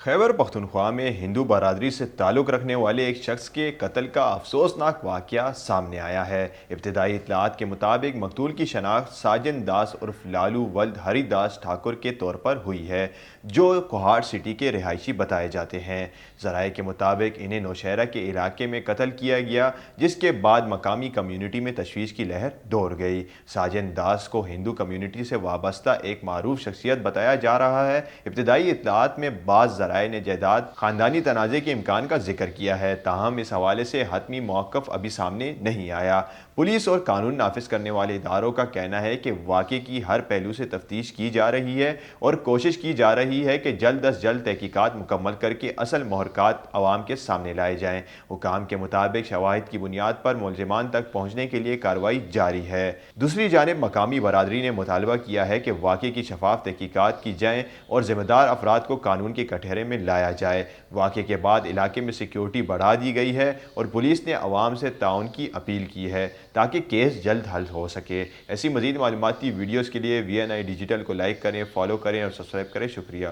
خیبر پختونخوا میں ہندو برادری سے تعلق رکھنے والے ایک شخص کے قتل کا افسوسناک واقعہ سامنے آیا ہے۔ ابتدائی اطلاعات کے مطابق مقتول کی شناخت ساجن داس عرف لالو ولد ہری داس ٹھاکر کے طور پر ہوئی ہے، جو کوہاڑ سٹی کے رہائشی بتائے جاتے ہیں۔ ذرائع کے مطابق انہیں نوشہرہ کے علاقے میں قتل کیا گیا، جس کے بعد مقامی کمیونٹی میں تشویش کی لہر دوڑ گئی۔ ساجن داس کو ہندو کمیونٹی سے وابستہ ایک معروف شخصیت بتایا جا رہا ہے۔ ابتدائی اطلاعات میں بعض ذرائع نے جائیداد خاندانی تنازع کے امکان کا ذکر کیا ہے، تاہم اس حوالے سے حتمی موقف ابھی سامنے نہیں آیا۔ پولیس اور قانون نافذ کرنے والے اداروں کا کہنا ہے کہ واقعے کی ہر پہلو سے تفتیش کی جا رہی ہے اور کوشش کی جا رہی ہے کہ جلد از جلد تحقیقات مکمل کر کے اصل محرکات عوام کے سامنے لائے جائیں۔ حکام کے مطابق شواہد کی بنیاد پر ملزمان تک پہنچنے کے لیے کارروائی جاری ہے۔ دوسری جانب مقامی برادری نے مطالبہ کیا ہے کہ واقعے کی شفاف تحقیقات کی جائیں اور ذمہ دار افراد کو قانون کے کٹہرے میں لایا جائے۔ واقعے کے بعد علاقے میں سیکیورٹی بڑھا دی گئی ہے اور پولیس نے عوام سے تعاون کی اپیل کی ہے تاکہ کیس جلد حل ہو سکے۔ ایسی مزید معلوماتی ویڈیوز کے لیے VNI ڈیجیٹل کو لائک کریں، فالو کریں اور سبسکرائب کریں۔ شکریہ۔